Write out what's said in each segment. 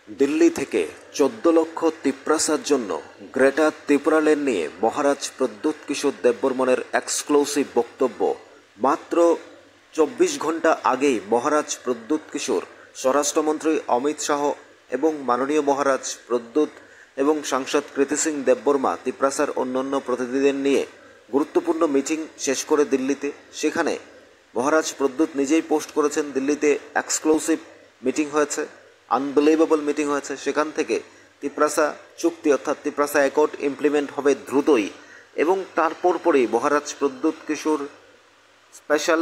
দিল্লি থেকে 14 লক্ষ তিপ্রাসার জন্য গ্রেটার ত্রিপুরাল্যান্ড নিয়ে মহারাজ প্রদ্যুৎ কিশোর দেববর্মনের এক্সক্লুসিভ বক্তব্য। মাত্র 24 ঘন্টা আগেই মহারাজ প্রদ্যুৎ কিশোর, স্বরাষ্ট্রমন্ত্রী অমিত শাহ এবং মাননীয় মহারাজ প্রদ্যুৎ এবং সাংসদ কৃতি সিং দেববর্মা তিপ্রাসার অন্যান্য প্রতিনিধিদের নিয়ে গুরুত্বপূর্ণ মিটিং শেষ করে দিল্লিতে। সেখানে মহারাজ প্রদ্যুৎ নিজেই পোস্ট করেছেন দিল্লিতে এক্সক্লুসিভ মিটিং হয়েছে, আনবিলিভেবল মিটিং হয়েছে। সেখান থেকে তিপ্রাসা চুক্তি অর্থাৎ তিপ্রাসা অ্যাকর্ড ইমপ্লিমেন্ট হবে দ্রুতই। এবং তারপর পরেই মহারাজ প্রদ্যুৎ কিশোর স্পেশাল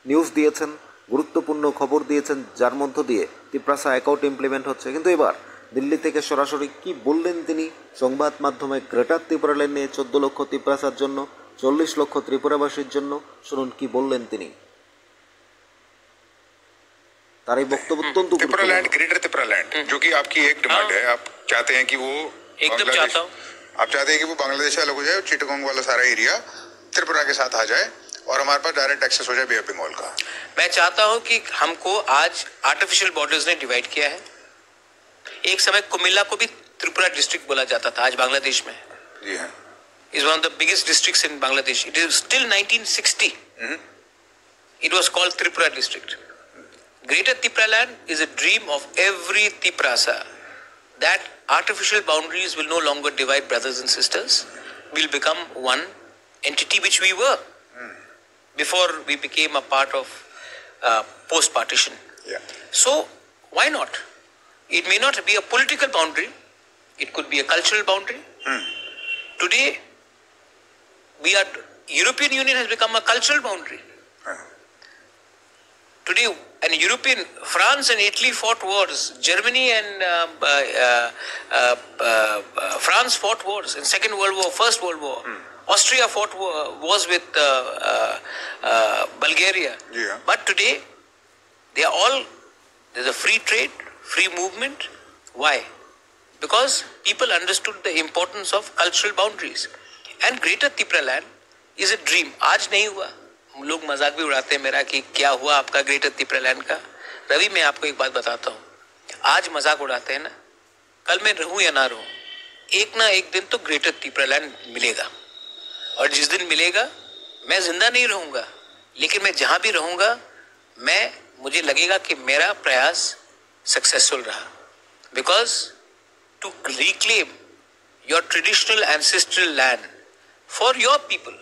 নিউজ দিয়েছেন, গুরুত্বপূর্ণ খবর দিয়েছেন, যার মধ্য দিয়ে তিপ্রাসা অ্যাকর্ড ইমপ্লিমেন্ট হচ্ছে। কিন্তু এবার দিল্লি থেকে সরাসরি কি বললেন তিনি সংবাদ মাধ্যমে গ্রেটার ত্রিপুরাল্যান্ড নিয়ে 14 লক্ষ তিপ্রাসার জন্য, 40 লক্ষ ত্রিপুরাবাসীর জন্য। শুনুন কি বললেন তিনি। तारे वक्तव्य त्रिपुरालैंड, ग्रेटर त्रिपुरालैंड, जो कि आपकी एक डिमांड है। आप चाहते हैं कि वो एकदम चाहता हूं। आप चाहते हैं कि वो बांग्लादेश अलग हो जाए, चिटगांग वाला सारा एरिया त्रिपुरा के साथ आ जाए और हमारे पास डायरेक्ट एक्सेस हो जाए बे ऑफ बंगाल का। मैं चाहता हूं कि हमको आज आर्टिफिशियल बॉर्डर्स ने डिवाइड किया है। एक समय कुमिल्ला को भी त्रिपुरा डिस्ट्रिक्ट बोला जाता था, आज बांग्लादेश में। जी हाँ, is one of the biggest districts in Bangladesh. It is still 1960 it was called Tripura district. Greater Tipraland is a dream of every Tiprasa, that artificial boundaries will no longer divide brothers and sisters. We'll become one entity, which we were before we became a part of post-partition. Yeah. So why not? It may not be a political boundary. It could be a cultural boundary. Today, European Union has become a cultural boundary. Today, and European, France and Italy fought wars. Germany and France fought wars in Second World War, First World War. Austria fought wars with Bulgaria. Yeah. But today, there's a free trade, free movement. Why? Because people understood the importance of cultural boundaries. And Greater Tipraland is a dream. आज नहीं हुआ। लोग मजाक भी उड़ाते हैं मेरा कि क्या हुआ आपका ग्रेटर त्रिपुरालैंड का। रवि, मैं आपको एक बात बताता हूँ, आज मजाक उड़ाते हैं ना, कल मैं रहूं या ना रहूं, एक ना एक दिन तो ग्रेटर त्रिपुरालैंड मिलेगा। और जिस दिन मिलेगा मैं जिंदा नहीं रहूंगा, लेकिन मैं जहां भी रहूंगा मुझे लगेगा कि मेरा प्रयास सक्सेसफुल रहा। Because to reclaim your traditional ancestral land for your people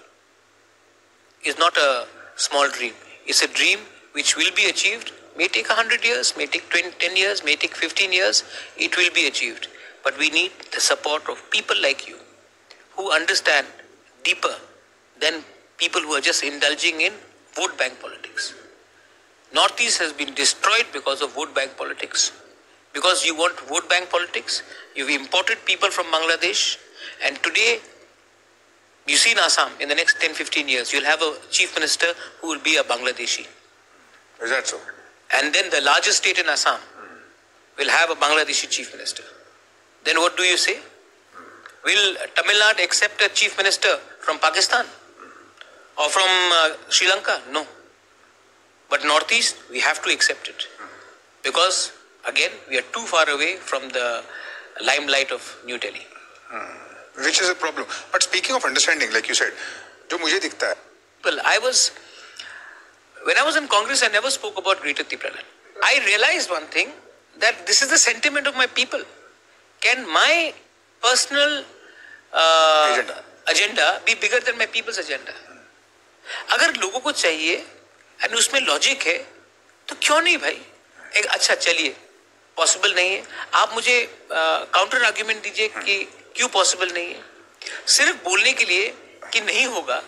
is not a small dream. It's a dream which will be achieved. May take 100 years, may take 10 years, may take 15 years. It will be achieved. But we need the support of people like you who understand deeper than people who are just indulging in vote bank politics. Northeast has been destroyed because of vote bank politics. Because you want vote bank politics, you've imported people from Bangladesh, and today you see in Assam, in the next 10-15 years, you'll have a chief minister who will be a Bangladeshi. Is that so? And then the largest state in Assam will have a Bangladeshi chief minister. Then what do you say? Will Tamil Nadu accept a chief minister from Pakistan or from Sri Lanka? No. But Northeast, we have to accept it. Because, again, we are too far away from the limelight of New Delhi. Which is a problem. But speaking of understanding, like you said, जो मुझे दिखता है, well, when I was in Congress, I never spoke about Greater Tipraland. I realized one thing, that this is the sentiment of my people. Can my personal agenda be bigger than my people's agenda? अगर लोगों को चाहिए और उसमें logic है, तो क्यों नहीं भाई? एक अच्छा चलिए, पॉसिबल नहीं है, आप मुझे काउंटर आर्ग्यूमेंट दीजिए कि क्यों पॉसिबल नहीं है। सिर्फ बोलने के लिए कि नहीं होगा,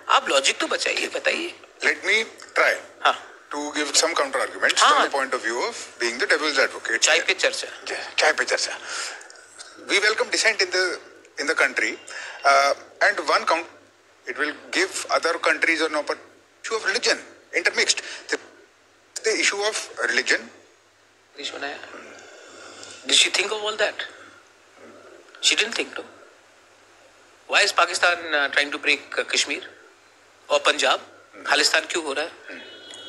आप लॉजिक तो बताइए। Let me try to give some counter arguments from the point of view of being the devil's advocate. चाय पे चर्चा। We welcome dissent in the country, and one count it will give other countries an issue of religion intermixed. The issue of religion. Did she think of all that? She didn't think so. Why is Pakistan trying to break Kashmir और पंजाब? खालिस्तान क्यों हो रहा है?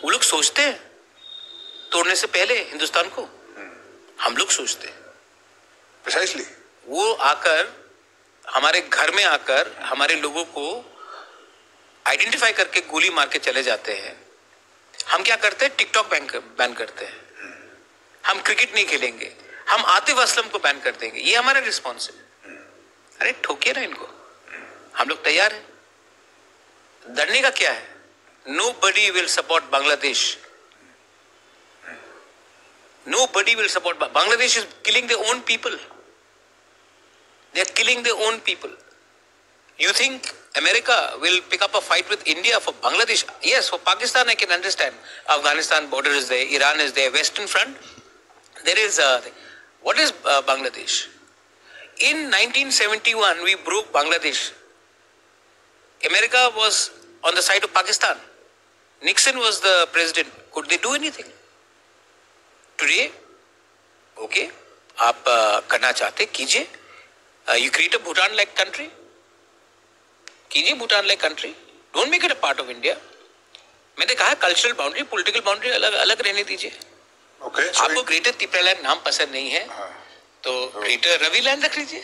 वो लोग सोचते हैं तोड़ने से पहले हिंदुस्तान को, हम लोग सोचते हैं Precisely. वो आकर हमारे घर में आकर हमारे लोगों को आइडेंटिफाई करके गोली मार के चले जाते हैं। हम क्या करते हैं? टिकटॉक बैन करते हैं। हम क्रिकेट नहीं खेलेंगे, हम आतिफ असलम को बैन कर देंगे। ये हमारा रिस्पॉन्स है। अरे ठोकिए ना इनको, हम लोग तैयार हैं। डरने का क्या है? Nobody will support Bangladesh. Nobody will support Bangladesh is killing their own people. They are killing their own people. You think America will pick up a fight with India for Bangladesh? Yes, for Pakistan I can understand. Afghanistan border is there, Iran is there, Western Front. There is what is Bangladesh? In 1971 we broke Bangladesh. America was on the side of Pakistan. Nixon was the president. Could they do anything? Today, okay, आप करना चाहते कीजिए. You create a Bhutan-like country. कीजिए Bhutan-like country. Don't make it a part of India. मैंने कहा cultural boundary, political boundary अलग अलग रहने दीजिए. Okay. आपको ग्रेटर त्रिपुरालैंड नाम पसंद नहीं है तो ग्रेटर रवि लैंड रख लीजिए,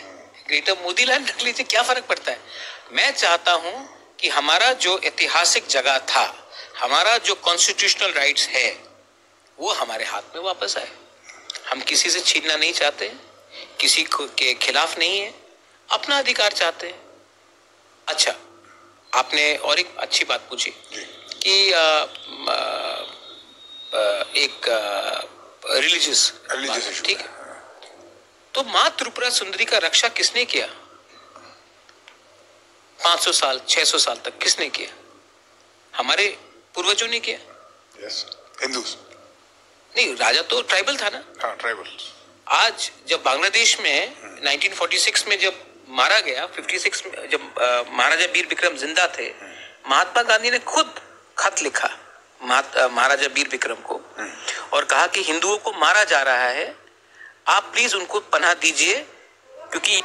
ग्रेटर मोदी लैंड रख लीजिए. क्या फर्क पड़ता है? मैं चाहता हूं कि हमारा जो ऐतिहासिक जगह था, हमारा जो कॉन्स्टिट्यूशनल राइट्स है, वो हमारे हाथ में वापस आए. हम किसी से छीनना नहीं चाहते, किसी के खिलाफ नहीं है, अपना अधिकार चाहते हैं. अच्छा, आपने और एक अच्छी बात पूछी कि एक रिलीजियस इशू. ठीक है, तो माँ त्रिपुरा सुंदरी का रक्षा किसने किया? 500 साल 600 साल तक किसने किया? हमारे पूर्वजों ने किया. Yes. Hindus. नहीं, राजा तो ट्राइबल था ना. हाँ, ट्राइबल. आज जब बांग्लादेश में 1946 में जब मारा गया, 56 में जब महाराजा वीर विक्रम जिंदा थे, महात्मा गांधी ने खुद खत लिखा महाराजा वीर विक्रम को और कहा कि हिंदुओं को मारा जा रहा है, आप प्लीज उनको पनाह दीजिए, क्योंकि